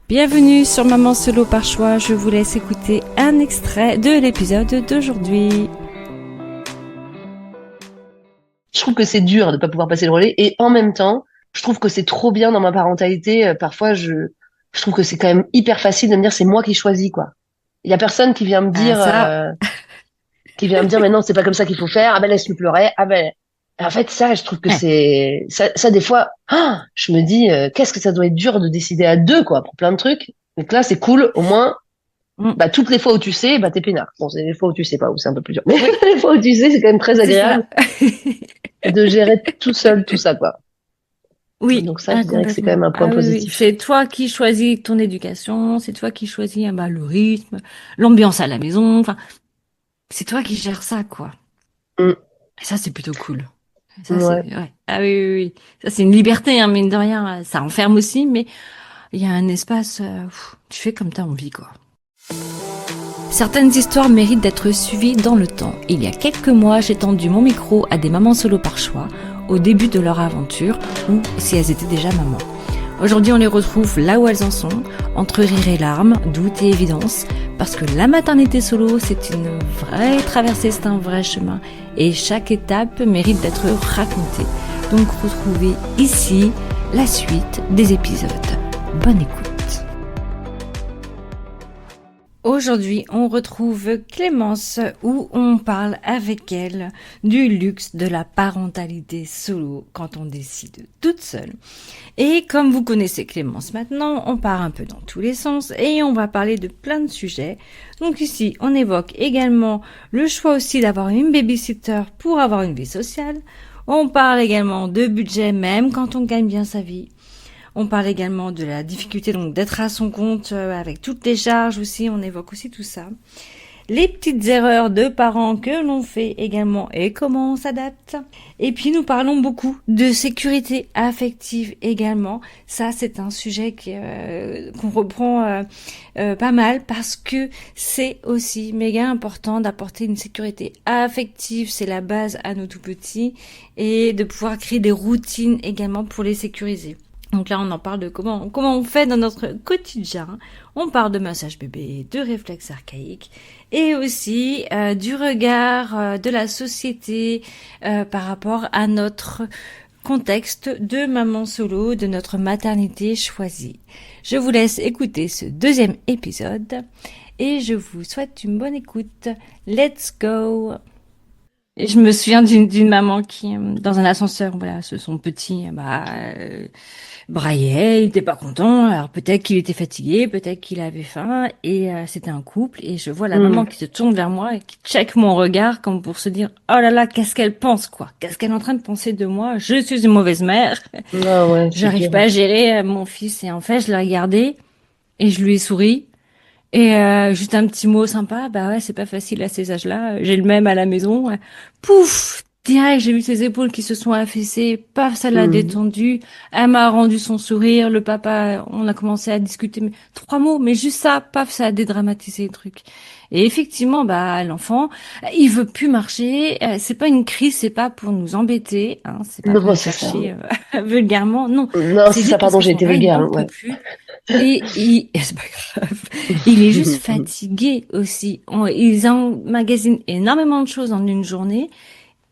Bienvenue sur Maman Solo par choix, je vous laisse écouter un extrait de l'épisode d'aujourd'hui. Je trouve que c'est dur de pas pouvoir passer le relais et en même temps, je trouve que c'est trop bien dans ma parentalité. Parfois, je trouve que c'est quand même hyper facile de me dire c'est moi qui choisis quoi. Il y a personne qui vient me Ah dire, ça, mais non, c'est pas comme ça qu'il faut faire. Ah ben laisse-le pleurer. Ah ben, en fait ça, je trouve que ouais. c'est ça des fois. Ah, je me dis qu'est-ce que ça doit être dur de décider à deux quoi pour plein de trucs. Donc là, c'est cool. Au moins, Mm. bah toutes les fois où tu sais, bah t'es peinard. Bon, c'est les fois où tu sais pas où c'est un peu plus dur. Mais Oui, les fois où tu sais, c'est quand même très c'est ça. agréable de gérer tout seul tout ça quoi. Oui, Donc ça, je dirais que c'est quand complètement. même un point Ah oui, oui. positif. C'est toi qui choisis ton éducation, c'est toi qui choisis le rythme, l'ambiance à la maison, enfin, c'est toi qui gères ça, quoi. Mm. Et ça, c'est plutôt cool. Ça, c'est, Ouais. ouais. Ah oui, oui, oui. Ça, c'est une liberté, hein, mine de rien. Ça enferme aussi, mais il y a un espace, tu fais comme t'as envie, quoi. Certaines histoires méritent d'être suivies dans le temps. Il y a quelques mois, j'ai tendu mon micro à des mamans solo par choix, au début de leur aventure, ou si elles étaient déjà mamans. Aujourd'hui, on les retrouve là où elles en sont, entre rire et larmes, doute et évidence, parce que la maternité solo, c'est une vraie traversée, c'est un vrai chemin, et chaque étape mérite d'être racontée. Donc retrouvez ici la suite des épisodes. Bonne écoute. Aujourd'hui, on retrouve Clémence où on parle avec elle du luxe de la parentalité solo quand on décide toute seule. Et comme vous connaissez Clémence maintenant, on part un peu dans tous les sens et on va parler de plein de sujets. Donc ici, on évoque également le choix aussi d'avoir une babysitter pour avoir une vie sociale. On parle également de budget même quand on gagne bien sa vie. On parle également de la difficulté donc d'être à son compte avec toutes les charges aussi, on évoque aussi tout ça. Les petites erreurs de parents que l'on fait également et comment on s'adapte. Et puis nous parlons beaucoup de sécurité affective également. Ça c'est un sujet qu'on reprend pas mal parce que c'est aussi méga important d'apporter une sécurité affective. C'est la base à nos tout petits et de pouvoir créer des routines également pour les sécuriser. Donc là, on en parle de comment on fait dans notre quotidien. On parle de massage bébé, de réflexes archaïques et aussi du regard de la société par rapport à notre contexte de maman solo, de notre maternité choisie. Je vous laisse écouter ce deuxième épisode et je vous souhaite une bonne écoute. Let's go! Et je me souviens d'une maman qui, dans un ascenseur, voilà, son petit, braillait, il était pas content. Alors peut-être qu'il était fatigué, peut-être qu'il avait faim. Et c'était un couple. Et je vois la maman Mm. qui se tourne vers moi et qui check mon regard comme pour se dire, oh là là, qu'est-ce qu'elle pense, quoi? Qu'est-ce qu'elle est en train de penser de moi? Je suis une mauvaise mère. Ah ouais, c'est J'arrive dur. pas à gérer mon fils. Et en fait, je l'ai regardé et je lui ai souri. Et juste un petit mot sympa, bah ouais, c'est pas facile à ces âges-là. J'ai le même à la maison. Pouf! Direct, j'ai vu ses épaules qui se sont affaissées. Paf, ça l'a Mm. détendu. Elle m'a rendu son sourire. Le papa, on a commencé à discuter. Mais, 3 mots, mais juste ça, paf, ça a dédramatisé le truc. Et effectivement, bah l'enfant, il veut plus marcher. C'est pas une crise, c'est pas pour nous embêter, hein, c'est pas pour Non, nous c'est faire ça. chier vulgairement. Non, Non, c'est c'est ça, juste parce pardon, qu'à j'ai ce été moment-là, il vulgaire, n'en hein, peut ouais. plus. Et c'est pas grave. Il est juste fatigué aussi. Ils emmagasinent énormément de choses en une journée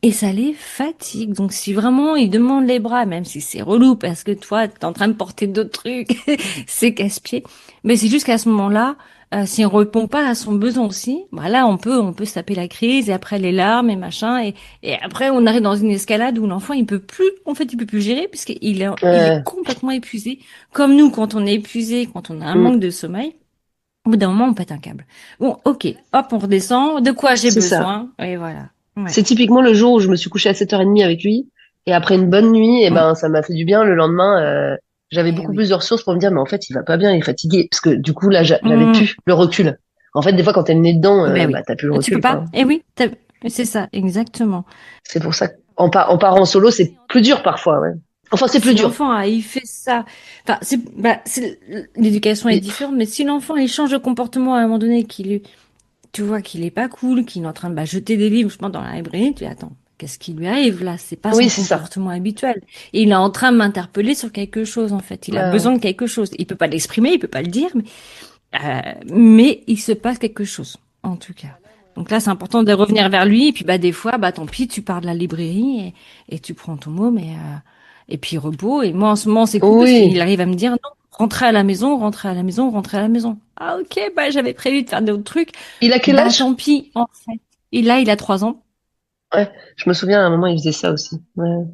et ça les fatigue. Donc si vraiment ils demandent les bras, même si c'est relou parce que toi t'es en train de porter d'autres trucs, c'est casse-pied. Mais c'est juste qu'à ce moment-là, si on répond pas à son besoin aussi, bah là on peut se taper la crise et après les larmes et machin et après on arrive dans une escalade où l'enfant il peut plus, en fait il peut plus gérer puisqu'il est Ouais. complètement épuisé. Comme nous quand on est épuisé, quand on a un Mm. manque de sommeil. Au bout d'un moment, on pète un câble. Bon, ok, hop, on redescend. De quoi j'ai C'est ça. besoin? Et voilà. Ouais. C'est typiquement le jour où je me suis couchée à 7h30 avec lui. Et après une bonne nuit, eh Mm. ben, ça m'a fait du bien. Le lendemain, j'avais Eh beaucoup oui. plus de ressources pour me dire, mais en fait, il va pas bien, il est fatigué. Parce que du coup, là, j'avais Mm. plus le recul. En fait, des fois, quand t'es le nez dedans, Ben bah, oui. t'as plus le Tu peux recul, pas? quoi. Eh oui, c'est ça, exactement. C'est pour ça qu'en parent solo, c'est plus dur parfois, ouais. Enfin, c'est plus Si dur. l'enfant il fait ça, enfin, l'éducation est Et- différente, mais si l'enfant il change de comportement à un moment donné, tu vois qu'il est pas cool, qu'il est en train de jeter des livres, je pense, dans la librairie, tu dis, attends. qu'est-ce qui lui arrive là? C'est pas son Oui, c'est ça. comportement habituel. Et il est en train de m'interpeller sur quelque chose en fait. Il a Ouais, besoin de quelque chose. Il peut pas l'exprimer, il peut pas le dire, mais il se passe quelque chose en tout cas. Donc là, c'est important de revenir vers lui. Et puis bah des fois, bah tant pis, tu pars de la librairie et tu prends ton mot, mais et puis repos. Et moi en ce moment, c'est cool parce oui. qu'il arrive à me dire non, rentrez à la maison, rentrez à la maison, rentrez à la maison. Ah ok, bah j'avais prévu de faire d'autres trucs. Il a quel Bah âge? tant pis en fait. Et là, il a 3 ans. Ouais, je me souviens à un moment il faisait ça aussi. Ouais.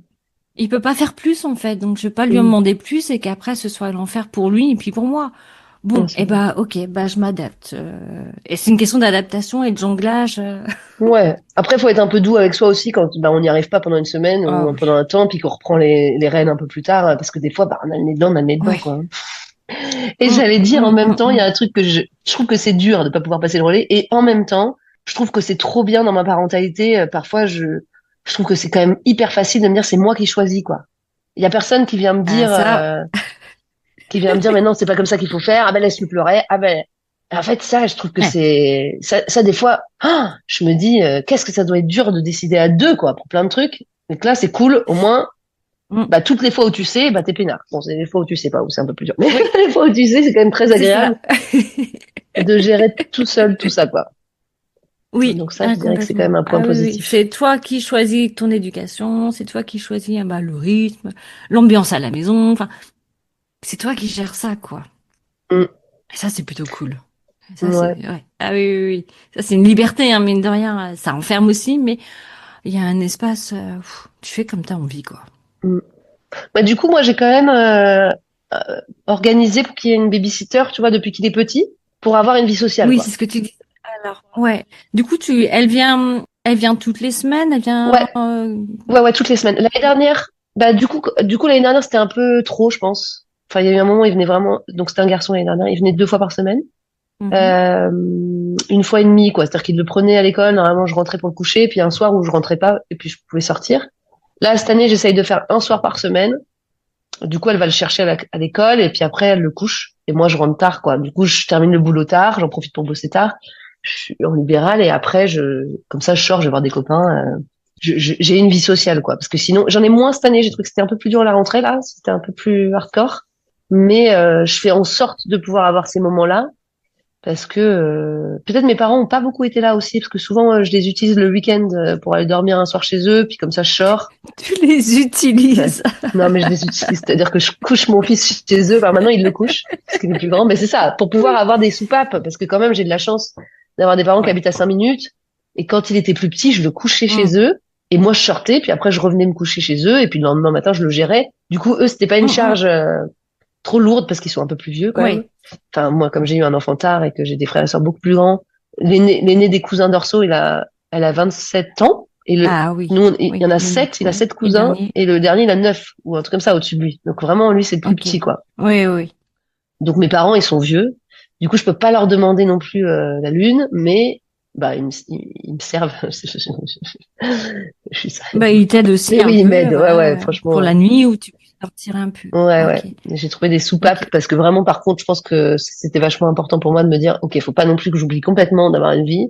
Il peut pas faire plus en fait, donc je vais pas lui en Mm. demander plus et qu'après ce soit l'enfer pour lui et puis pour moi. Ouais, Bon, c'est et vrai. bah ok, bah je m'adapte. Et c'est une question d'adaptation et de jonglage. Ouais. Après, faut être un peu doux avec soi aussi quand bah, on n'y arrive pas pendant une semaine Ah ou oui. pendant un temps, puis qu'on reprend les rênes un peu plus tard, parce que des fois, bah, on a le nez dedans, on a le nez dedans, Ouais. quoi. Et j'allais dire en même temps, il y a Mm. un truc que je trouve que c'est dur de pas pouvoir passer le relais, et en même temps, je trouve que c'est trop bien dans ma parentalité. Parfois, je trouve que c'est quand même hyper facile de me dire c'est moi qui choisis, quoi. Il y a personne Ah ça, qui vient me dire, mais non, c'est pas comme ça qu'il faut faire. Ah ben laisse-le pleurer. Ah ben, en fait, ça, je trouve que ouais. c'est ça des fois, je me dis, qu'est-ce que ça doit être dur de décider à deux, quoi, pour plein de trucs. Donc là, c'est cool, au moins. Mm. Bah, toutes les fois où tu sais, bah, t'es peinard. Bon, c'est les fois où tu sais pas, où c'est un peu plus dur. Mais Oui, les fois où tu sais, c'est quand même très c'est ça. agréable de gérer tout seul tout ça, quoi. Oui, Donc ça, je dirais que c'est quand même complètement. un point Ah oui, oui. positif. C'est toi qui choisis ton éducation, c'est toi qui choisis bah, le rythme, l'ambiance à la maison. Enfin, c'est toi qui gères ça, quoi. Mm. Et ça, c'est plutôt cool. Ça, c'est, Ouais. ouais. Ah oui, oui, oui. Ça, c'est une liberté, hein, mine de rien. Ça enferme aussi, mais il y a un espace, tu fais comme t'as envie, quoi. Mm. Bah, du coup, moi, j'ai quand même organisé pour qu'il y ait une babysitter, tu vois, depuis qu'il est petit, pour avoir une vie sociale, Oui, quoi. c'est ce que tu dis. Alors, ouais. Du coup, elle vient toutes les semaines, elle vient, Ouais, ouais, toutes les semaines. L'année dernière, bah, du coup, l'année dernière, c'était un peu trop, je pense. Enfin, il y a eu un moment, il venait vraiment, donc c'était un garçon l'année dernière, il venait 2 fois par semaine. mhm. Euh, une fois et demie, quoi. C'est-à-dire qu'il le prenait à l'école, normalement, je rentrais pour le coucher, puis un soir où je rentrais pas, et puis je pouvais sortir. Là, cette année, j'essaye de faire un soir par semaine. Du coup, elle va le chercher à l'école, et puis après, elle le couche. Et moi, je rentre tard, quoi. Du coup, je termine le boulot tard, j'en profite pour bosser tard. Je suis en libéral, et après, comme ça, je sors, je vais voir des copains. J'ai une vie sociale, quoi. Parce que sinon, j'en ai moins cette année. J'ai trouvé que c'était un peu plus dur à la rentrée, là. C'était un peu plus hardcore. Mais je fais en sorte de pouvoir avoir ces moments-là. Parce que peut-être mes parents ont pas beaucoup été là aussi, parce que souvent je les utilise le week-end pour aller dormir un soir chez eux, puis comme ça je sors. Tu les Ouais. utilises. Non, mais je les utilise, c'est-à-dire que je couche mon fils chez eux. Enfin, maintenant il le couche, parce qu'il est plus grand, mais c'est ça, pour pouvoir avoir des soupapes, parce que quand même j'ai de la chance d'avoir des parents qui Ouais. habitent à 5 minutes. Et quand il était plus petit, je le couchais Mm. chez eux, et moi je sortais, puis après je revenais me coucher chez eux, et puis le lendemain matin je le gérais. Du coup, eux, c'était pas une Mm, mm. charge trop lourde parce qu'ils sont un peu plus vieux quand même. Ouais. Enfin, moi, comme j'ai eu un enfant tard et que j'ai des frères et sœurs beaucoup plus grands, l'aîné des cousins dorsaux, elle a 27 ans. Et Ah oui. nous, il y Oui, en a l'aîné. 7, il a Ouais. 7 Et le cousins, dernier. et le dernier, il a 9 ou un truc comme ça au-dessus de lui. Donc vraiment, lui, c'est le plus Ok. petit, quoi. Oui, oui. Donc mes parents, ils sont vieux. Du coup, je peux pas leur demander non plus la lune, mais bah, ils me servent. Je suis ça. Bah, il t'aide aussi Mais un oui, ils peu, m'aident. Ouais, ouais, voilà, pour franchement. la nuit où tu puisses sortir un peu. Ouais, ouais. Ok. J'ai trouvé des Ok. soupapes parce que vraiment, par contre, je pense que c'était vachement important pour moi de me dire, OK, faut pas non plus que j'oublie complètement d'avoir une vie.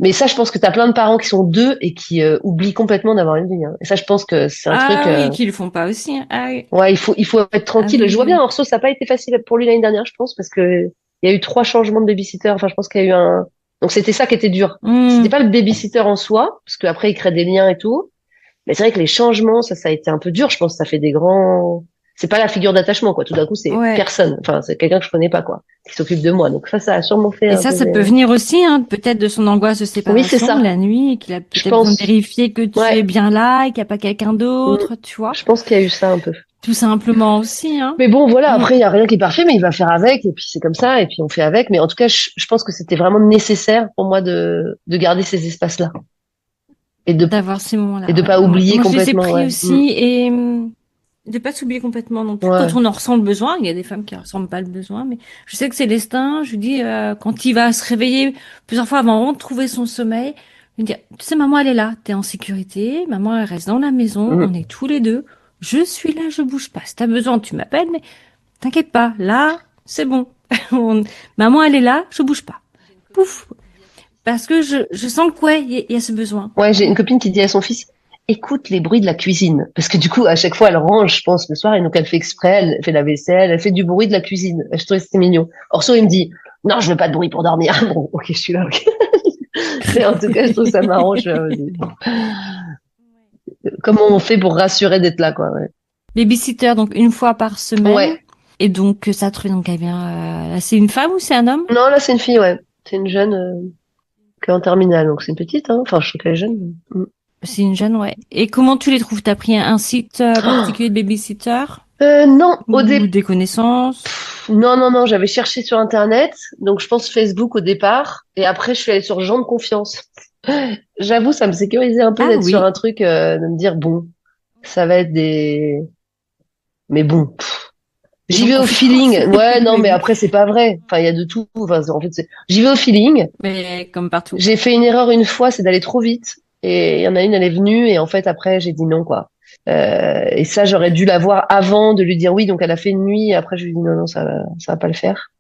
Mais ça, je pense que t'as plein de parents qui sont deux et qui oublient complètement d'avoir une vie, hein. Et ça, je pense que c'est un truc, Ah oui, qu'ils le font pas aussi, hein. Ah oui. ouais, il faut être Ah tranquille. oui, Je oui, vois bien, oui. Orso, ça n'a pas été facile pour lui l'année dernière, je pense, parce que il y a eu 3 changements de babysitter. Enfin, je pense qu'il y a eu donc c'était ça qui était dur. C'était Hmm. pas le babysitter en soi, parce qu'après, il crée des liens et tout. Mais c'est vrai que les changements, ça a été un peu dur. Je pense que ça fait des grands. C'est pas la figure d'attachement, quoi. Tout d'un coup, c'est Ouais. personne. Enfin, c'est quelqu'un que je connais pas, quoi, qui s'occupe de moi. Donc ça a sûrement fait Et un peu ça des. peut venir aussi, hein, peut-être de son angoisse de Oui, c'est séparation ça. la nuit, et qu'il a Je peut-être besoin de pense. vérifier que tu Ouais. es bien là et qu'il n'y a pas quelqu'un Mm. d'autre, tu vois. Je pense qu'il y a eu ça un peu. Tout simplement aussi, hein. Mais bon, voilà. Hmm. Après, il y a rien qui est parfait, mais il va faire avec, et puis c'est comme ça, et puis on fait avec. Mais en tout cas, je pense que c'était vraiment nécessaire pour moi de garder ces espaces-là et D'avoir ces et moments-là, de ouais. pas Ouais. oublier Moi, je les ai complètement. pris Ouais. Mm. aussi et de pas s'oublier complètement non plus. Quand Ouais. on en ressent le besoin, il y a des femmes qui ne ressentent pas le besoin, mais je sais que c'est l'estin. Je lui dis, quand il va se réveiller plusieurs fois avant de trouver son sommeil, je lui dis, tu sais, maman, elle est là, t'es en sécurité, maman, elle reste dans la maison, Mm. on est tous les deux. Je suis là, je bouge pas. Si t'as besoin, tu m'appelles, mais t'inquiète pas, là, c'est bon. Maman, elle est là, je bouge pas. Pouf. Parce que je sens que, ouais, il y a ce besoin. Ouais, j'ai une copine qui dit à son fils, écoute les bruits de la cuisine. Parce que du coup, à chaque fois, elle range, je pense, le soir, et donc elle fait exprès, elle fait la vaisselle, elle fait du bruit de la cuisine. Je trouvais que c'était mignon. Orso, il me dit, non, je veux pas de bruit pour dormir. Bon, ok, je suis là, ok. Mais en tout cas, je trouve ça marrant. Comment on fait pour rassurer d'être là, quoi, ouais. Babysitter, donc une fois par semaine. Ouais. Et donc, ça te fait donc, elle vient, c'est une femme ou c'est un homme? Non, là, c'est une fille, ouais. C'est une jeune, qui est en terminale, donc c'est une petite, hein. Enfin, je trouve qu'elle est jeune. Mais- C'est une jeune, ouais. Et comment tu les trouves? T'as pris un site particulier de babysitter? Non, au Ou début, des connaissances? non, j'avais cherché sur Internet, donc je pense Facebook au départ, et après je suis allée sur gens de confiance. J'avoue, ça me sécurisait un peu Ah d'être sur oui. un truc, de me dire, bon, ça va être des... Mais bon, Des j'y gens de vais au confiance. feeling. Ouais, non, Mais mais oui. après, c'est pas vrai. Enfin, il y a de tout. Enfin, en fait, j'y vais au feeling. Mais comme partout. J'ai fait une erreur une fois, c'est d'aller trop vite. Et il y en a une, elle est venue, et en fait, après, j'ai dit non, quoi. Et ça, j'aurais dû la voir avant de lui dire oui. Donc, elle a fait une nuit, et après, je lui ai dit non, non, ça va pas le faire.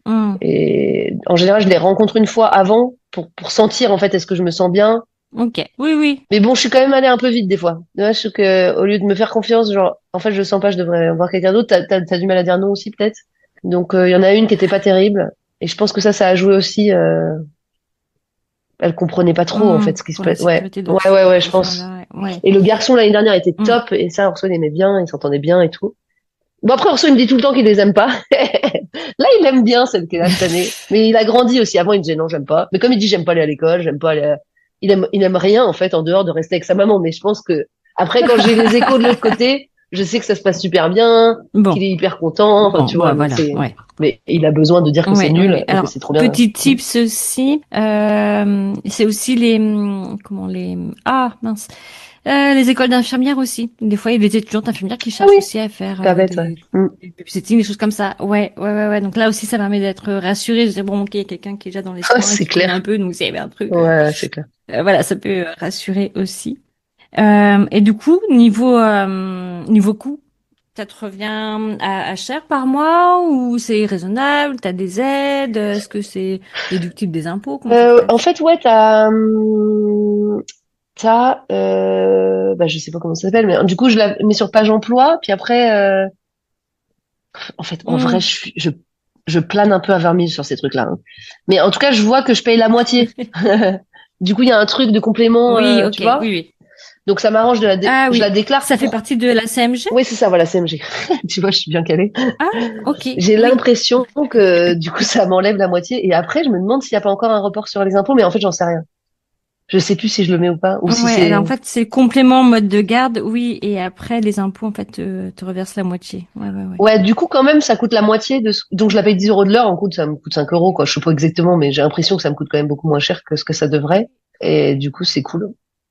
Hmm. Et en général, je les rencontre une fois avant pour sentir, en fait, est-ce que je me sens bien. Ok. Oui, oui. Mais bon, je suis quand même allée un peu vite des fois. Ouais, je trouve que, au lieu de me faire confiance, genre, en fait, je sens pas, je devrais voir quelqu'un d'autre. T'as du mal à dire non aussi, peut-être. Donc, il y en a une qui était pas terrible. Et je pense que ça a joué aussi, elle comprenait pas trop, en Hmm. fait, ce qui se Pour la passe. Ouais. sécurité de Ouais, cet je pense. enfant-là. Ouais. Et le garçon, l'année dernière, était Hmm. top. Et ça, Orson aimait bien, il s'entendait bien et tout. Bon, après, Orson, il me dit tout le temps qu'il les aime pas. Là, il aime bien celle qui est là cette année. Mais il a grandi aussi. Avant, il disait non, j'aime pas. Mais comme il dit, j'aime pas aller à l'école, j'aime pas aller il aime rien, en fait, en dehors de rester avec sa maman. Mais je pense que, après, quand j'ai les échos de l'autre côté, je sais que ça se passe super bien, qu'il Bon. est hyper content. Enfin, Bon, tu vois, bah donc voilà. Ouais. mais il a besoin de dire que c'est Ouais, ouais, nul ouais. et que Alors, c'est trop bien. petit tips aussi, c'est aussi comment les, ah, mince. Les écoles d'infirmières aussi. Des fois, il y a des étudiantes infirmières qui Ah cherchent oui, aussi à faire pas bête, ouais. des babysitting, des choses comme ça. Ouais. Donc là aussi, ça permet d'être rassuré. Je dis, bon, ok, il y a quelqu'un qui est déjà dans les Ah, soins, c'est qui connaît un clair. peu, donc s'il y avait un truc, Ouais, c'est clair. voilà, ça peut rassurer aussi. Et du coup, niveau coût, ça te revient à cher par mois ou c'est raisonnable? T'as des aides? Est-ce que c'est déductible des impôts? Comment ça se En passe? fait, ouais, bah, je sais pas comment ça s'appelle, mais du coup, je la mets sur page emploi, puis après, en fait, en vrai, Hmm. je plane un peu à 20 000 sur ces trucs-là, hein. Mais en tout cas, je vois que je paye la moitié. Du coup, il y a un truc de complément, Oui, ok, tu oui, vois. oui. Donc, ça m'arrange Ah je la oui, déclare ça fait pour. partie de la CMG? Oui, c'est ça, voilà, CMG. Tu vois, je suis bien calée. Ah, ok, J'ai oui. l'impression que, du coup, ça m'enlève la moitié. Et après, je me demande s'il n'y a pas encore un report sur les impôts, mais en fait, j'en sais rien. Je sais plus si je le mets ou pas, ou si Ouais, alors c'est. en fait, c'est complément mode de garde, oui, et après, les impôts, en fait, te reversent la moitié. Ouais. Ouais, du coup, quand même, ça coûte la moitié donc je la paye 10 euros de l'heure. En coûte, ça me coûte 5 euros, quoi. Je sais pas exactement, mais j'ai l'impression que ça me coûte quand même beaucoup moins cher que ce que ça devrait. Et du coup, c'est cool.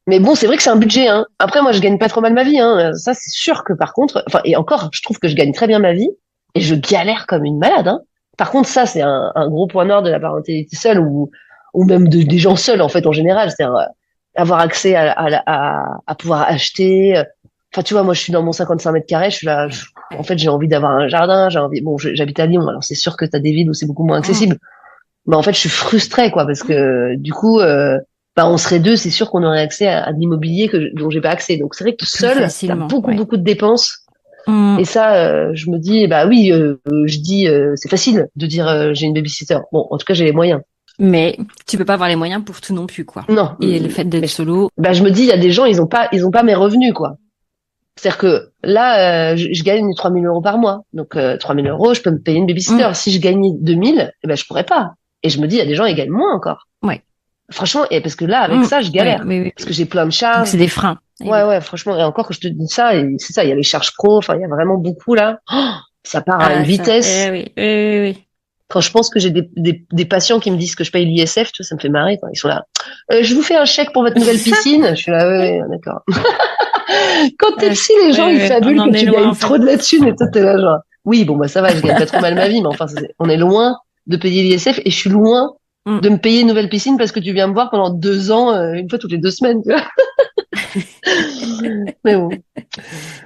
Mais bon, c'est vrai que c'est un budget, hein. Après, moi, je gagne pas trop mal ma vie, hein. Ça, c'est sûr que par contre, enfin, et encore, je trouve que je gagne très bien ma vie et je galère comme une malade, hein. Par contre, ça, c'est un gros point noir de la parentalité seule ou même des gens seuls, en fait, en général. C'est avoir accès à pouvoir acheter. Enfin, tu vois, moi, je suis dans mon 55 mètres carrés, je suis là, en fait, j'ai envie d'avoir un jardin, j'ai envie, bon, j'habite à Lyon, alors c'est sûr que t'as des villes où c'est beaucoup moins Mm. accessible. Mais en fait, je suis frustrée, quoi, parce que, du coup, bah, on serait deux, c'est sûr qu'on aurait accès à de l'immobilier dont j'ai pas accès. Donc, c'est vrai que Plus seul, t'as facilement, beaucoup, ouais. beaucoup de dépenses. Mm. Et ça, je me dis, bah oui, je dis, c'est facile de dire, j'ai une babysitter. Bon, en tout cas, j'ai les moyens. Mais tu peux pas avoir les moyens pour tout non plus, quoi. Non, Et le fait mais d'être solo, bah, je me dis, il y a des gens, ils ont pas mes revenus, quoi. C'est-à-dire que là, je gagne 3 000 euros par mois. Donc, 3 000 euros, je peux me payer une babysitter. mm, Si je gagnais 2 000, eh ben, je pourrais pas. Et je me dis, il y a des gens, ils gagnent moins encore. ouais. Franchement, et parce que là, avec ça, je Ouais, galère. Parce que oui. j'ai plein de Donc charges. c'est des freins, évidemment. Ouais, franchement, et encore que je te dis ça, et c'est ça, il y a les charges pro, enfin, il y a vraiment beaucoup là. Oh, ça part à une Ah, ça, vitesse. oui. Quand je pense que j'ai des patients qui me disent que je paye l'ISF, tu vois, ça me fait marrer, quoi. Ils sont là. Je vous fais un chèque pour votre nouvelle piscine. Je suis là, ouais, d'accord. Quand t'es psy, les gens, ils On fabulent que en est tu loin, en gagnes trop fait. de la thune et toi, t'es là, genre, oui, bon, bah, ça va, je gagne pas trop mal ma vie, mais enfin, on est loin de payer l'ISF et je suis loin Mm. de me payer une nouvelle piscine parce que tu viens me voir pendant 2 ans, une fois toutes les 2 semaines, tu vois. Mais bon,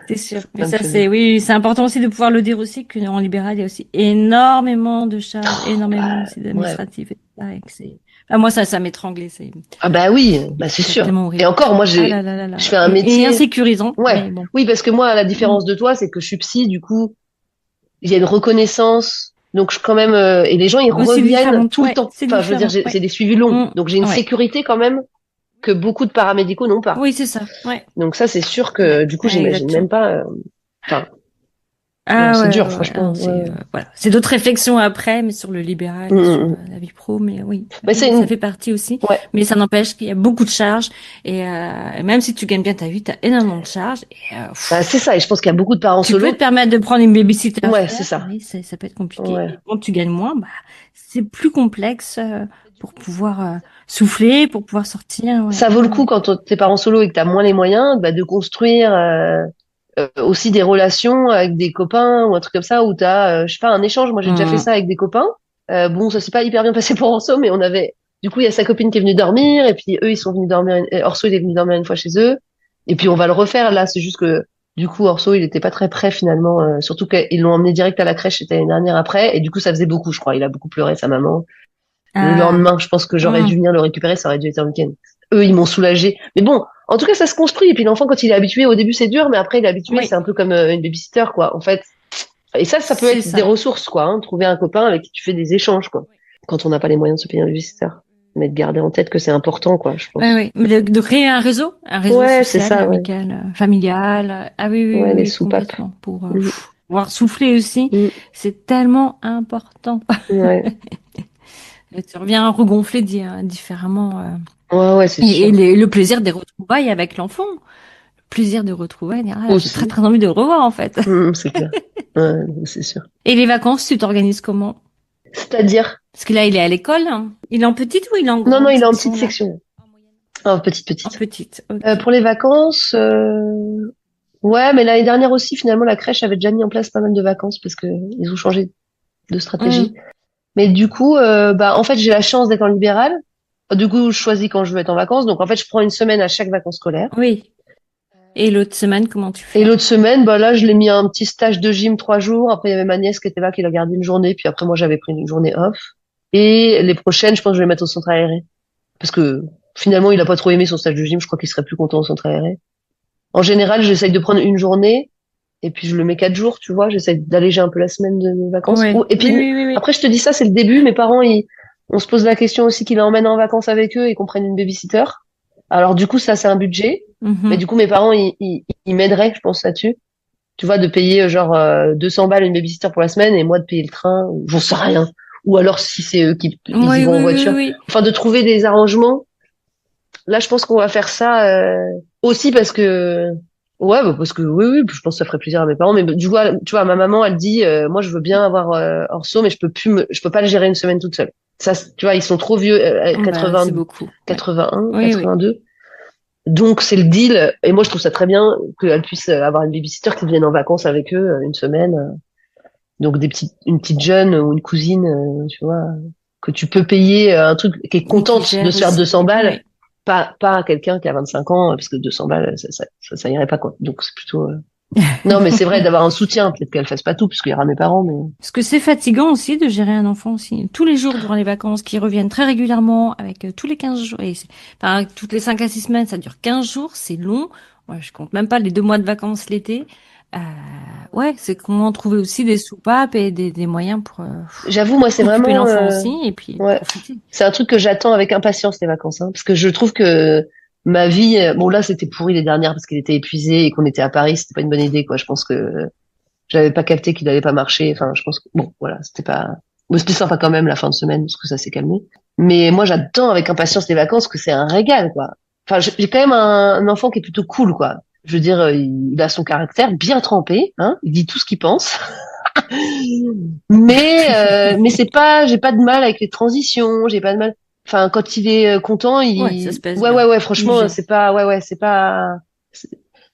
C'est sûr. Mais ça me ça, fait bien. oui, c'est important aussi de pouvoir le dire aussi qu'en libéral, il y a aussi énormément de charges, énormément Bah, aussi ouais. d'administratifs et tout ça, et que c'est Ah, moi, ça m'étranglait. Ah bah oui, bah c'est C'est sûr. tellement Et horrible. encore, moi, Ah là là là là. je fais un Et métier. insécurisant, Ouais, mais bon. oui, parce que moi, à la Mm. différence de toi, c'est que je suis psy, du coup, il y a une reconnaissance. Donc, je quand même, et les gens, ils Oh, c'est reviennent différent. tout le Ouais, temps. c'est Enfin, je veux dire, différent. c'est Ouais. des suivis longs. Mm. Donc, j'ai une Ouais. sécurité quand même que beaucoup de paramédicaux n'ont pas. Oui, c'est ça. Ouais. Donc, ça, c'est sûr Ouais. que, du coup, Ouais, j'imagine même exactement. pas, enfin, non, Ah c'est ouais, dur, ouais, ouais. Ah franchement. non, Ouais, ouais. voilà. C'est d'autres réflexions après, mais sur le Mm, libéral et mm, sur mm. la vie pro, mais oui, Mais oui, c'est ça une, fait partie aussi. ouais. Mais ça n'empêche qu'il y a beaucoup de charges et même si tu gagnes bien ta vie, tu as énormément de charges Bah, c'est ça. Et je pense qu'il y a beaucoup de parents tu peux te solo. permettre de prendre une babysitter Ouais, c'est chère, ça. mais ça peut être compliqué. Ouais. Et quand tu gagnes moins, bah, c'est plus complexe pour pouvoir souffler, pour pouvoir sortir. Ouais, Ça vaut le ouais, coup ouais. quand t'es parent solo et que t'as moins les moyens, bah, de construire, aussi des relations avec des copains ou un truc comme ça où t'as, je sais pas, un échange. Moi, j'ai déjà fait Mmh. ça avec des copains. Bon, ça s'est pas hyper bien passé pour Orso, mais du coup, il y a sa copine qui est venue dormir et puis eux, ils sont venus dormir, Orso, il est venu dormir une fois chez eux. Et puis, on va le refaire. Là, c'est juste que, du coup, Orso, il était pas très prêt finalement, surtout qu'ils l'ont emmené direct à la crèche, c'était l'année dernière après. Et du coup, ça faisait beaucoup, je crois. Il a beaucoup pleuré, sa maman. Le Ah, lendemain, je pense que j'aurais dû mmh. venir le récupérer, ça aurait dû être un week-end. Eux, ils m'ont soulagé. Mais bon, en tout cas, ça se construit. Et puis l'enfant, quand il est habitué, au début, c'est dur, mais après, il est habitué, c'est Oui, un peu comme une babysitter, quoi, en fait. Et ça peut c'est être des ça. ressources, quoi, hein, trouver un copain avec qui tu fais des échanges, quoi, quand on n'a pas les moyens de se payer un babysitter. Mais de garder en tête que c'est important, quoi, je Oui, pense. oui. Mais de créer un réseau Ouais, c'est social, ça, ouais. amical, familial. Ah oui, oui, Ouais, oui, les oui, soupapes. complètement. Pour Mm, pouvoir souffler aussi, mm, c'est tellement important. ouais, Et tu reviens regonfler différemment. ouais, ouais, c'est Et sûr. le plaisir des retrouvailles avec l'enfant. Le plaisir de retrouvailles. Ah, là, j'ai très Aussi. très envie de le revoir en fait. C'est clair. Ouais, c'est sûr. Et les vacances, tu t'organises comment? C'est-à-dire, Parce que là, il est à l'école, hein. Il est en petite ou il est en non, non, grande il est en petite section là? section. En petite, En petite. petite, ok. Pour les vacances, ouais, mais l'année dernière aussi, finalement, la crèche avait déjà mis en place pas mal de vacances parce que ils ont changé de stratégie. Hmm, Mais du coup, bah, en fait, j'ai la chance d'être en libéral. Du coup, je choisis quand je veux être en vacances. Donc, en fait, je prends une semaine à chaque vacances scolaires. oui. Et l'autre semaine, comment tu Et fais? l'autre semaine, bah là, je l'ai mis à un petit stage de gym 3 jours. Après, il y avait ma nièce qui était là, qui l'a gardé une journée. Puis après, moi, j'avais pris une journée off. Et les prochaines, je pense que je vais les mettre au centre aéré. Parce que finalement, il a pas trop aimé son stage de gym. Je crois qu'il serait plus content au centre aéré. En général, j'essaye de prendre une journée. Et puis je le mets 4 jours, tu vois, j'essaie d'alléger un peu la semaine de vacances. Ouais. Et Oui, puis oui, oui, oui. après, je te dis ça, c'est le début. Mes parents, on se pose la question aussi qu'ils l'emmènent en vacances avec eux et qu'on prenne une babysitter. Alors du coup, ça, c'est un budget. Mais Mhm. du coup, mes parents, ils m'aideraient, je pense, là-dessus. Tu vois, de payer genre 200 balles une babysitter pour la semaine et moi de payer le train, ou j'en sais rien. Ou alors si c'est eux qui ils y Oui, vont en oui, oui, voiture. oui. Enfin, de trouver des arrangements. Là, je pense qu'on va faire ça aussi parce que ouais, bah, parce que oui, oui, je pense que ça ferait plaisir à mes parents. Mais tu vois, ma maman, elle dit, moi, je veux bien avoir Orso, mais je peux pas le gérer une semaine toute seule. Ça, tu vois, ils sont trop vieux, Bah, c'est beaucoup. Ouais. 81, Oui, oui. 82. Donc c'est le deal. Et moi, je trouve ça très bien qu'elle puisse avoir une babysitter qui vienne en vacances avec eux une semaine. Donc une petite jeune ou une cousine, tu vois, que tu peux payer un truc qui est Et qui contente de gère se faire aussi. 200 balles, Oui. pas quelqu'un qui a 25 ans, parce que 200 balles, ça irait pas, quoi. Donc c'est plutôt... Non, mais c'est vrai d'avoir un soutien, peut-être qu'elle fasse pas tout, parce qu'il y aura mes parents, mais... Parce que c'est fatigant aussi de gérer un enfant aussi. Tous les jours durant les vacances qui reviennent très régulièrement avec tous les 15 jours. Enfin, toutes les 5 à 6 semaines, ça dure 15 jours, c'est long. Ouais, je compte même pas les 2 mois de vacances l'été. Euh, ouais, c'est comment trouver aussi des soupapes et des moyens pour J'avoue, moi, c'est occuper vraiment... l'enfant aussi et puis ouais, profiter. c'est un truc que j'attends avec impatience, les vacances, hein, parce que je trouve que ma vie... bon, là, c'était pourri les dernières, parce qu'il était épuisé et qu'on était à Paris, c'était pas une bonne idée, quoi. Je pense que j'avais pas capté qu'il allait pas marcher. Enfin, je pense que bon, voilà, c'était pas. Mais c'était sympa quand même la fin de semaine parce que ça s'est calmé. Mais moi, j'attends avec impatience les vacances, que c'est un régal, quoi. Enfin, j'ai quand même un enfant qui est plutôt cool, quoi. Je veux dire, il a son caractère bien trempé, hein. Il dit tout ce qu'il pense. Mais c'est pas, j'ai pas de mal avec les transitions. J'ai pas de mal. Enfin, quand il est content, Ouais, ça se passe ouais, ouais, bien. ouais. Il Franchement, gère. c'est pas, ouais, ouais, c'est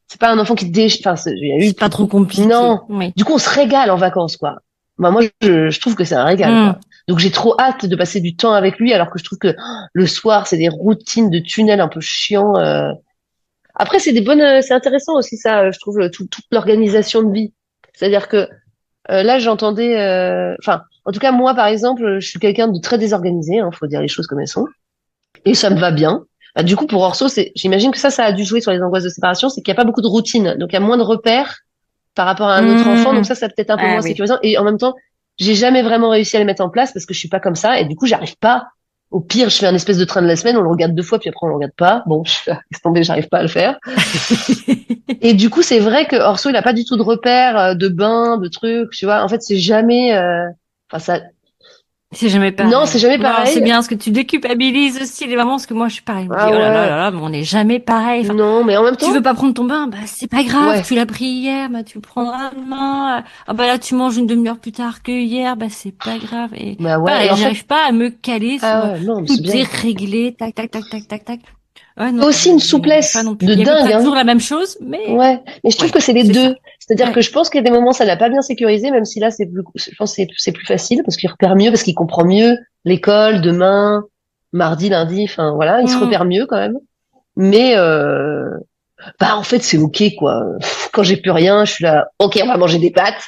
c'est pas un enfant qui te Enfin, il y a eu C'est pas trop compliqué. non. Oui. Du coup, on se régale en vacances, quoi. Bah, moi, je trouve que c'est un régal, quoi. Hmm. Donc, j'ai trop hâte de passer du temps avec lui, alors que je trouve que le soir, c'est des routines de tunnels un peu chiants. Après, c'est intéressant aussi, ça, je trouve, toute l'organisation de vie. C'est-à-dire que là, j'entendais, enfin, en tout cas, moi, par exemple, je suis quelqu'un de très désorganisé, hein, faut dire les choses comme elles sont. Et ça me va bien. Ah, du coup, pour Orso, j'imagine que ça a dû jouer sur les angoisses de séparation, c'est qu'il n'y a pas beaucoup de routine. Donc, il y a moins de repères par rapport à un autre enfant. Donc, Mmh. ça peut-être un peu Ah moins oui. sécurisant. Et en même temps, j'ai jamais vraiment réussi à les mettre en place parce que je suis pas comme ça. Et du coup, j'arrive pas. Au pire, je fais un espèce de train de la semaine, on le regarde 2 fois, puis après, on le regarde pas. Bon, laisse tomber, j'arrive pas à le faire. Et du coup, c'est vrai que Orso, il a pas du tout de repères, de bains, de trucs, tu vois. En fait, c'est jamais, enfin, ça, C'est jamais non, c'est pareil. jamais Non, c'est pareil. bien parce que tu déculpabilises aussi les mamans, parce que moi je suis pareil. Je me dis, Ah oh là là ouais. là là, mais on n'est jamais pareil. Enfin, Non, mais en même tu veux temps, pas prendre ton bain, bah c'est pas grave, ouais. tu l'as pris hier, bah tu le prendras demain. Ah bah là tu manges une demi-heure plus tard que hier, bah c'est pas grave. Et Bah ouais. Et pareil, en fait, j'arrive pas à me caler sur ah ouais, non, mais c'est tout est bien. réglé, tac tac tac tac tac tac. Ouais C'est non, aussi une j'arrive pas souplesse non plus. de Il y a à peu dingue, près hein. toujours la même chose, mais Ouais. Mais je trouve ouais, que c'est les c'est ça. deux. C'est-à-dire que Ouais. je pense qu'il y a des moments, ça l'a pas bien sécurisé, même si là, je pense que c'est plus facile parce qu'il repère mieux, parce qu'il comprend mieux l'école, demain, mardi, lundi, enfin, voilà, il se Hmm. repère mieux quand même. Mais, bah, en fait, c'est ok, quoi. Quand j'ai plus rien, je suis là, ok, on va manger des pâtes.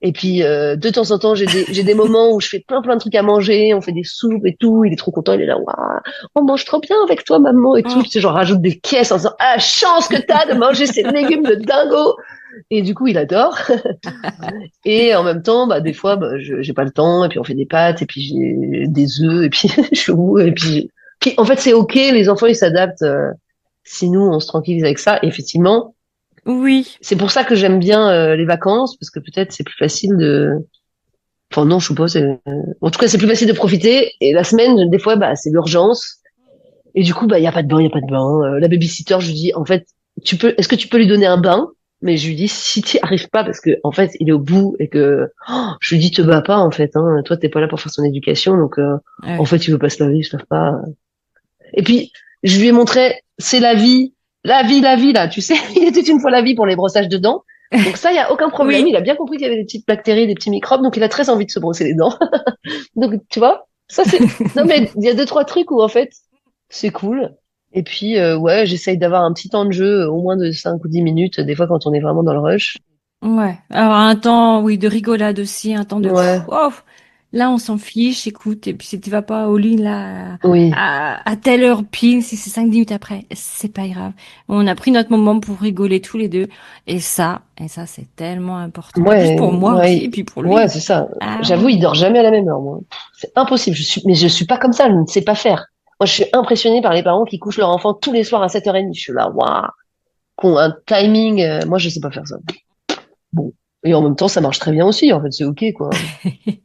Et puis, de temps en temps, j'ai des moments où je fais plein de trucs à manger, on fait des soupes et tout, il est trop content, il est là, waouh, on mange trop bien avec toi, maman, et tout. Hmm. Tu sais, genre, rajoute des caisses en disant, ah, chance que t'as de manger ces légumes de dingo. Et du coup, il adore. Et en même temps, bah, des fois, bah, j'ai pas le temps, et puis on fait des pâtes, et puis j'ai des œufs, et puis je suis où, et puis, en fait, c'est ok, les enfants, ils s'adaptent, si nous, on se tranquillise avec ça. Et effectivement, Oui. c'est pour ça que j'aime bien les vacances, parce que peut-être c'est plus facile de, enfin non, je sais pas. En tout cas, c'est plus facile de profiter. Et la semaine, des fois, bah, c'est l'urgence. Et du coup, bah, il y a pas de bain, il y a pas de bain. La babysitter, je lui dis, en fait, est-ce que tu peux lui donner un bain? Mais je lui dis, si tu n'y arrives pas, parce que en fait, il est au bout et que je lui dis, te bats pas, en fait. Hein, toi, t'es pas là pour faire son éducation, donc en Ouais. fait, il veut pas se laver, il se lave pas. Et puis, je lui ai montré, c'est la vie là. Tu sais, il était une fois la vie pour les brossages de dents. Donc ça, il y a aucun problème. Oui. Il a bien compris qu'il y avait des petites bactéries, des petits microbes, donc il a très envie de se brosser les dents. Donc, tu vois, ça c'est. Non, mais il y a 2, 3 trucs où en fait, c'est cool. Et puis, ouais, j'essaye d'avoir un petit temps de jeu, au moins de 5 ou 10 minutes, des fois quand on est vraiment dans le rush. Ouais, alors un temps, oui, de rigolade aussi, un temps de, Ouais, wow, là on s'en fiche, écoute, et puis si tu vas pas au lit là oui, à telle heure pile, si c'est 5 10 minutes après, c'est pas grave. On a pris notre moment pour rigoler tous les deux, et ça c'est tellement important. En plus ouais, pour moi aussi, ouais, et puis pour ouais, lui. c'est ça. Ah J'avoue, il ouais. dort jamais à la même heure, moi. C'est impossible. Mais je suis pas comme ça, je ne sais pas faire. Moi, je suis impressionnée par les parents qui couchent leur enfant tous les soirs à 7h30. Je suis là, waouh, qui ont un timing. Moi, je sais pas faire ça. Bon. Et en même temps, ça marche très bien aussi. En fait, c'est ok, quoi.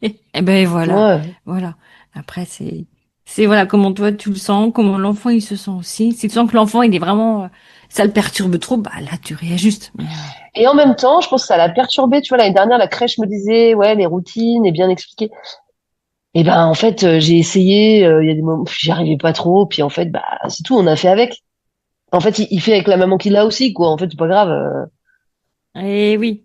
Et ben voilà, Ouais. voilà. Après c'est voilà comment toi tu le sens, comment l'enfant il se sent aussi. Si tu sens que l'enfant il est vraiment ça le perturbe trop, bah là tu réajustes. Mais Et en même temps, je pense que ça l'a perturbé. Tu vois, l'année dernière, la crèche me disait, ouais, les routines et bien expliqué. Et ben, en fait, j'ai essayé. Il y a des moments, j'y arrivais pas trop. Puis en fait, bah, c'est tout. On a fait avec. En fait, il fait avec la maman qu'il a aussi, quoi. En fait, c'est pas grave. et oui.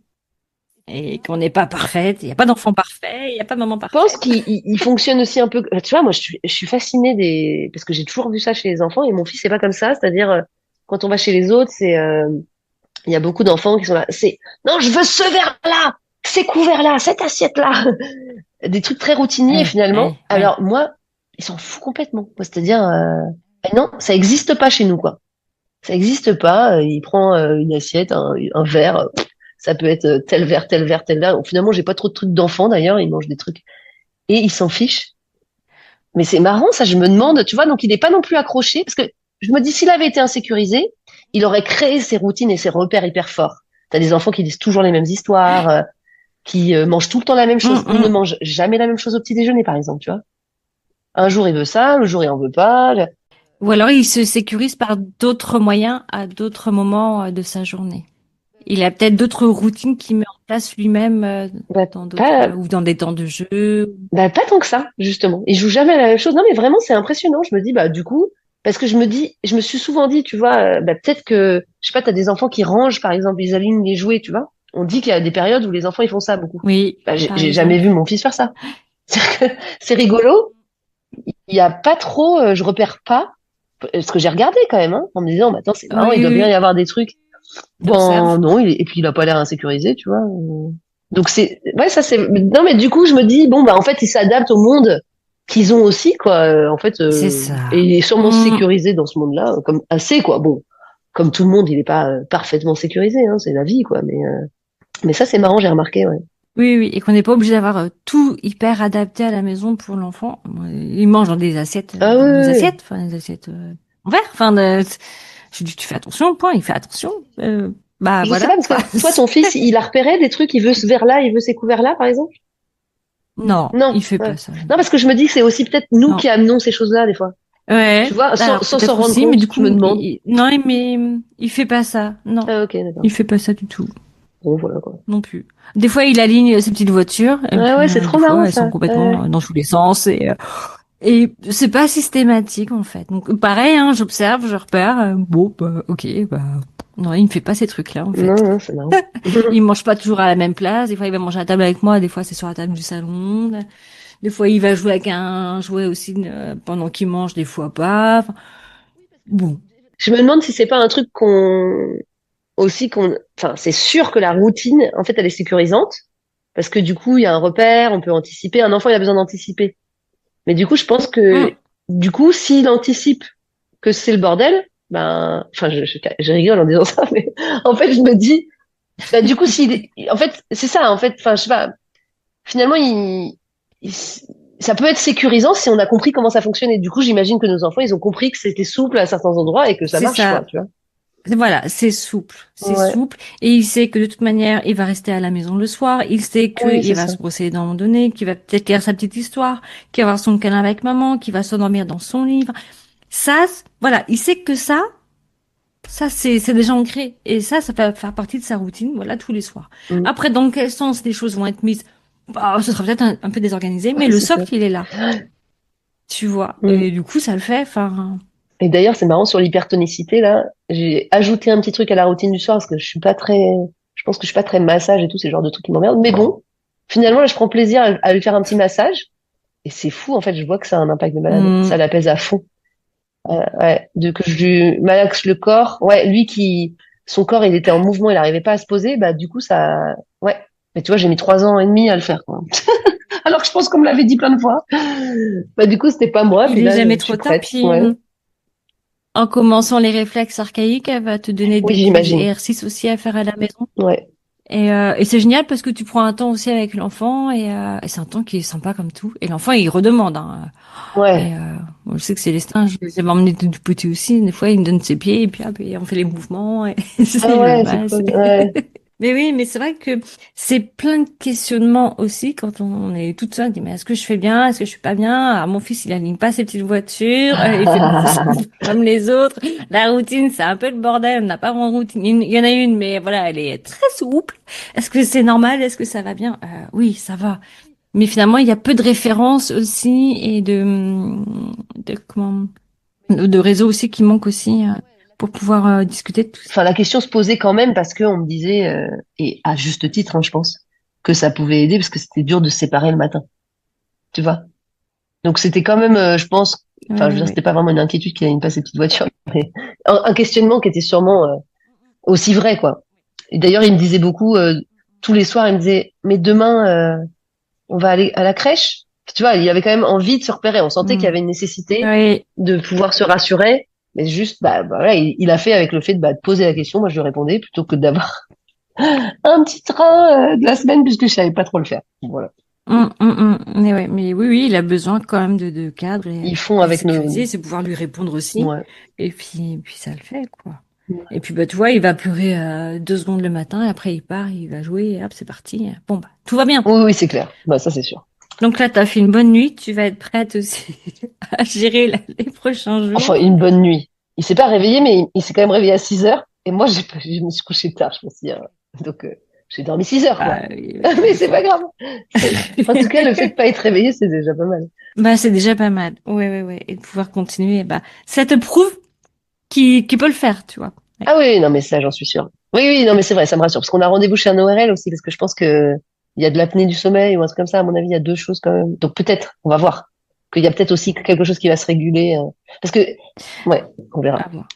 Et qu'on n'est pas parfaite, il n'y a pas d'enfant parfait, il n'y a pas de maman Je pense parfaite. qu'il fonctionne aussi un peu. Tu vois, moi, je suis fascinée parce que j'ai toujours vu ça chez les enfants et mon fils, c'est pas comme ça. C'est-à-dire, quand on va chez les autres, il y a beaucoup d'enfants qui sont là. Non, je veux ce verre-là, ces couverts-là, cette assiette-là. Des trucs très routiniers Ouais, finalement. ouais, ouais. Alors, moi, il s'en fout complètement. Moi, c'est-à-dire, non, ça existe pas chez nous, quoi. Ça existe pas. Il prend une assiette, un verre. Ça peut être tel verre, tel verre, tel verre. Finalement, j'ai pas trop de trucs d'enfants d'ailleurs. Il mange des trucs et il s'en fiche. Mais c'est marrant, ça, je me demande, tu vois, donc il n'est pas non plus accroché, parce que je me dis, s'il avait été insécurisé, il aurait créé ses routines et ses repères hyper forts. T'as des enfants qui disent toujours les mêmes histoires, qui mangent tout le temps la même chose. Hum, Il ne hum. mange jamais la même chose au petit déjeuner, par exemple, tu vois. Un jour, il veut ça, le jour, il en veut pas. Ou alors il se sécurise par d'autres moyens à d'autres moments de sa journée. Il a peut-être d'autres routines qu'il met en place lui-même Bah, dans d'autres pas, ou dans des temps de jeu. bah, pas tant que ça, justement. Il joue jamais la même chose. Non, mais vraiment, c'est impressionnant. Je me dis, bah, du coup, parce que je me suis souvent dit, tu vois, bah, peut-être que, je sais pas, t'as des enfants qui rangent, par exemple, ils alignent les jouets, tu vois. On dit qu'il y a des périodes où les enfants, ils font ça beaucoup. Oui, Bah, par j'ai jamais exemple. vu mon fils faire ça. C'est-à-dire que c'est rigolo. Il y a pas trop, je repère pas, parce que j'ai regardé quand même, hein, en me disant, bah, attends, c'est marrant, Oui, il oui, doit bien y oui. avoir des trucs. Bon, T'observes. non, et puis il a pas l'air insécurisé, tu vois. Donc ouais, ça c'est, non, mais du coup, je me dis, bon, bah, en fait, il s'adapte au monde. qu'ils ont aussi, quoi. En fait, C'est ça. et il est sûrement Mm. sécurisé dans ce monde-là, comme assez, quoi. Bon, comme tout le monde, il n'est pas parfaitement sécurisé, hein, c'est la vie, quoi. Mais ça, c'est marrant, j'ai remarqué, ouais. Oui, oui, et qu'on n'est pas obligé d'avoir tout hyper adapté à la maison pour l'enfant. Il mange dans Ah oui, oui, oui. enfin des assiettes en verre. Je dis, tu fais attention, point. Il fait attention. Bah Je sais voilà. pas, parce Enfin, que toi, ton fils, il a repéré des trucs, il veut ce verre-là, il veut ces couverts-là, par exemple? non, Non, il fait ouais. pas ça. Non, parce que je me dis que c'est aussi peut-être nous Non. qui amenons ces choses-là, des fois. Tu Ouais. vois, Alors sans s'en peut-être rendre aussi, mais compte, du je me coup, demande. non, mais il fait pas ça. Non, Ah, ok, d'accord. il fait pas ça du tout. Bon, voilà, quoi. Non plus. Des fois, il aligne ses petites voitures, et Ouais, ouais, puis c'est des trop marrant, fois, elles sont ça. Ouais. complètement dans tous les sens. Et c'est pas systématique en fait. Donc pareil, hein, j'observe, je repère. Bon, bah, ok, bah non, il ne fait pas ces trucs-là en Non, fait. non, c'est marrant. Il mange pas toujours à la même place. Des fois, il va manger à table avec moi. Des fois, c'est sur la table du salon. Des fois, il va jouer avec un jouet aussi pendant qu'il mange. Des fois pas. Enfin, bon, Je me demande si c'est pas un truc enfin, c'est sûr que la routine, en fait, elle est sécurisante. Parce que du coup, il y a un repère, on peut anticiper. Un enfant, il a besoin d'anticiper. Mais du coup, je pense que, hum, du coup, s'il anticipe que c'est le bordel, ben, enfin, je rigole en disant ça, mais en fait, je me dis, bah, du coup, en fait, c'est ça, en fait, enfin, je sais pas, finalement, il- ça peut être sécurisant si on a compris comment ça fonctionne. Et du coup, j'imagine que nos enfants, ils ont compris que c'était souple à certains endroits et que ça c'est marche, quoi, ça. tu vois. Voilà, c'est souple, c'est Ouais, souple. Et il sait que de toute manière, il va rester à la maison le soir. Il sait oui, qu'il c'est va ça. se brosser les dents à un moment donné, qu'il va peut-être lire sa petite histoire, qu'il va avoir son câlin avec maman, qu'il va s'endormir dans son livre. Ça, voilà, il sait que ça c'est déjà ancré. Et ça va faire partie de sa routine, voilà, tous les soirs. Mm. Après, dans quel sens les choses vont être mises? Bah, ce sera peut-être un peu désorganisé, mais Ouais, le c'est clair. socle, il est là, tu vois. Mm. Et du coup, ça le fait. Enfin, Et d'ailleurs, c'est marrant sur l'hypertonicité, là. J'ai ajouté un petit truc à la routine du soir parce que je pense que je suis pas très massage et tout, c'est le genre de trucs qui m'emmerdent. Mais bon, finalement, là, je prends plaisir à lui faire un petit massage. Et c'est fou, en fait, je vois que ça a un impact de malade. Ça hum, l'apaise à fond. Ouais, que je lui malaxe le corps. Ouais, son corps, il était en mouvement, il n'arrivait pas à se poser. Bah, du coup, ouais. Mais tu vois, j'ai mis 3 ans et demi à le faire, quoi. Alors que je pense qu'on me l'avait dit plein de fois. Bah, du coup, c'était pas moi. il Puis est là, jamais je suis trop tard. prête. Puis Ouais. en commençant les réflexes archaïques, elle va te donner Oui, des petits j'imagine. exercices aussi à faire à la maison. Ouais. Et c'est génial parce que tu prends un temps aussi avec l'enfant et c'est un temps qui est sympa comme tout. Et l'enfant, il redemande. Hein. Ouais. Moi, je sais que Célestin, je les avais emmenés tout petit aussi. Des fois, il me donne ses pieds et puis hop, et on fait les mouvements et Ah il le ouais, c'est masse. cool. Ouais. Mais oui, mais c'est vrai que c'est plein de questionnements aussi quand on est toute seule. On dit, mais est-ce que je fais bien? Est-ce que je suis pas bien? Ah, mon fils, il aligne pas ses petites voitures. Il fait pas comme les autres. La routine, c'est un peu le bordel. On n'a pas vraiment de routine. Il y en a une, mais voilà, elle est très souple. Est-ce que c'est normal? Est-ce que ça va bien? Oui, ça va. Mais finalement, il y a peu de références aussi et de réseaux aussi qui manquent aussi pour pouvoir discuter de tout ça. Enfin, la question se posait quand même parce qu'on me disait, et à juste titre, hein, je pense, que ça pouvait aider parce que c'était dur de se séparer le matin. Tu vois? Donc c'était quand même, je pense, Oui, enfin, je veux oui, dire, oui. c'était pas vraiment une inquiétude qu'il ait pas ses petites voitures, mais un questionnement qui était sûrement aussi vrai, quoi. Et d'ailleurs, il me disait beaucoup, tous les soirs, il me disait, mais demain, on va aller à la crèche. Tu vois, il avait quand même envie de se repérer. On sentait qu'il y Mm. avait une nécessité Oui, de pouvoir se rassurer, mais juste, bah voilà, il a fait avec le fait de poser la question. Moi, je lui répondais plutôt que d'avoir un petit train de la semaine puisque je savais pas trop le faire. Voilà. Mais, ouais, mais oui, oui, il a besoin quand même de cadre Ils font et de avec nos, sécuriser, c'est pouvoir lui répondre aussi. ouais. Et puis ça le fait, quoi. Et puis, bah, tu vois, il va pleurer 2 secondes le matin, et après il part, il va jouer, et hop, c'est parti. Bon, bah, tout va bien. Oui, oui, c'est clair. Bah ça, c'est sûr. Donc là, tu as fait une bonne nuit, tu vas être prête aussi à gérer les prochains Enfin, jours. une bonne nuit. Il s'est pas réveillé, mais il s'est quand même réveillé à 6 heures. Et moi, je me suis couché tard, je pense hier. Donc, j'ai dormi 6 heures, quoi. Ah, oui, Mais des c'est pas fois. grave. En tout cas, le fait de pas être réveillé, c'est déjà pas mal. Bah, c'est déjà pas mal. Ouais, ouais, ouais. Et de pouvoir continuer, bah, ça te prouve qu'il peut le faire, tu vois. Ouais. Ah oui, non, mais ça, j'en suis sûre. Oui, oui, non, mais c'est vrai, ça me rassure. Parce qu'on a rendez-vous chez un ORL aussi, parce que je pense que il y a de l'apnée du sommeil ou un truc comme ça. À mon avis, il y a deux choses quand même. Donc peut-être, on va voir. Qu'il y a peut-être aussi quelque chose qui va se réguler. Parce que, ouais, on verra. À voir.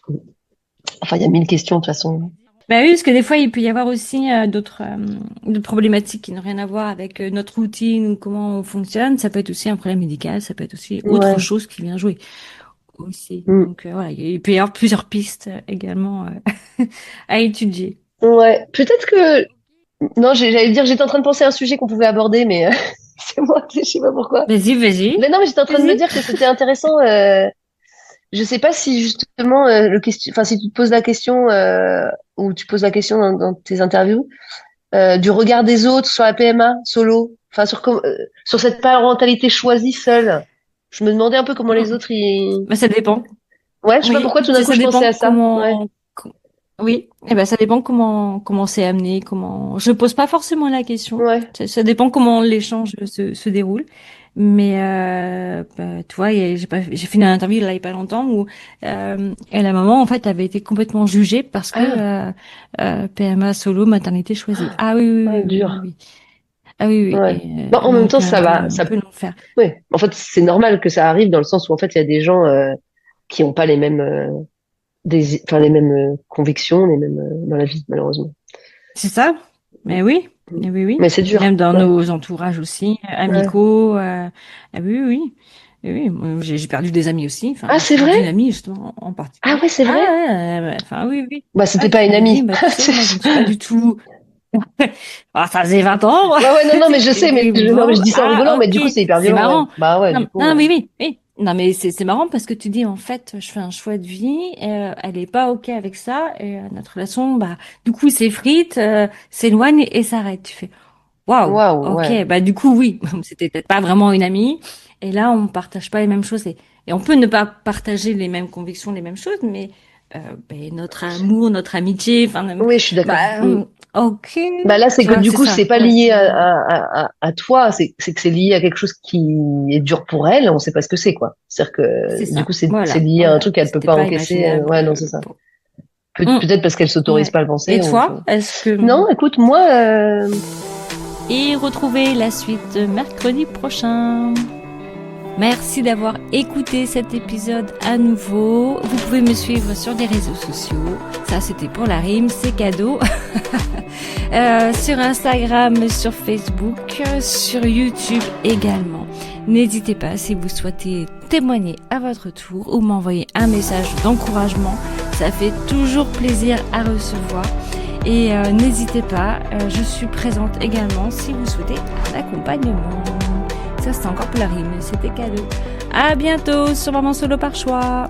Enfin, il y a mille questions de toute façon. Bah oui, parce que des fois, il peut y avoir aussi d'autres problématiques qui n'ont rien à voir avec notre routine ou comment on fonctionne. Ça peut être aussi un problème médical, ça peut être aussi autre Ouais. chose qui vient jouer aussi. Mm. Donc voilà, il peut y avoir plusieurs pistes également à étudier. Ouais. Peut-être que non, j'allais dire j'étais en train de penser à un sujet qu'on pouvait aborder, mais c'est moi, je sais pas pourquoi. Vas-y, vas-y, Mais non, mais j'étais en train de me vas-y. dire que c'était intéressant. Je sais pas si justement enfin si tu te poses la question ou tu poses la question dans tes interviews du regard des autres sur la PMA solo, enfin sur cette parentalité choisie seule. Je me demandais un peu comment les Mm. autres ils. Bah, ça dépend. Ouais, je sais pas Oui, pourquoi tout d'un coup ça je pensais dépend à ça. Ouais. Oui, eh ben ça dépend comment c'est amené, comment. Je pose pas forcément la question. Ouais. Ça dépend comment l'échange se déroule. Mais bah, tu vois, j'ai fait une interview là il y a pas longtemps où et la maman en fait avait été complètement jugée parce que Ah, PMA solo maternité choisie. Ah oui oui ouais, oui oui oui dur. oui. Ah oui oui Ouais. Bon, et en même donc temps, ça va, un ça. peu l'enfer. Ouais. En fait, c'est normal que ça arrive dans le sens où en fait il y a des gens qui ont pas les mêmes enfin les mêmes convictions, les mêmes dans la vie malheureusement. C'est ça? Mais oui, Mm. eh oui, oui. Mais c'est dur. Même dans Ouais. nos entourages aussi, Ouais. amicaux. Ah oui, oui, oui. Eh oui, moi, j'ai perdu des amis aussi. Ah, Enfin, j'ai c'est perdu une vrai? amie justement en Ah particulier. ouais, c'est Ah, vrai? ouais, ouais, enfin oui, oui. Bah, c'était Ouais, pas qui une m'a dit, amie. bah tu sais, moi je ne suis pas du tout. Ah, ça faisait 20 ans, moi. Ouais, ouais, non, non, mais je sais, mais non, mais Bon, je dis ça en rigolant, ah, mais ok, du coup, c'est hyper c'est violent, ouais. marrant. Bah ouais, du Non, coup. non, oui, oui, oui. Non, mais c'est marrant parce que tu dis, en fait, je fais un choix de vie, elle est pas ok avec ça, et notre relation, bah, du coup, s'effrite, s'éloigne et s'arrête. Tu fais, waouh, Waouh, ouais. ok, bah, du coup, oui, c'était peut-être pas vraiment une amie, et là, on partage pas les mêmes choses, et on peut ne pas partager les mêmes convictions, les mêmes choses, mais ben, notre amour, notre amitié, enfin, Oui, je suis d'accord. bah, Mm. ok, Bah là, c'est tu que vois, du c'est coup, ça. c'est pas Ouais, lié c'est à toi, c'est que c'est lié à quelque chose qui est dur pour elle, on sait pas ce que c'est, quoi. C'est-à-dire c'est que du ça. coup, c'est Voilà, lié à un voilà. truc qu'elle peut C'était pas pas encaisser. imaginable. Ouais, non, c'est ça. Hum, Peut-être parce qu'elle s'autorise ouais. pas à le Et penser. toi, est-ce que Non, écoute, moi, et retrouver la suite mercredi prochain. Merci d'avoir écouté cet épisode à nouveau. Vous pouvez me suivre sur les réseaux sociaux. Ça, c'était pour la rime, c'est cadeau. Sur Instagram, sur Facebook, sur YouTube également. N'hésitez pas si vous souhaitez témoigner à votre tour ou m'envoyer un message d'encouragement. Ça fait toujours plaisir à recevoir. Et n'hésitez pas, je suis présente également si vous souhaitez un accompagnement. Ça, c'est encore pour la rime, c'était cadeau. À bientôt sur Maman Solo par choix.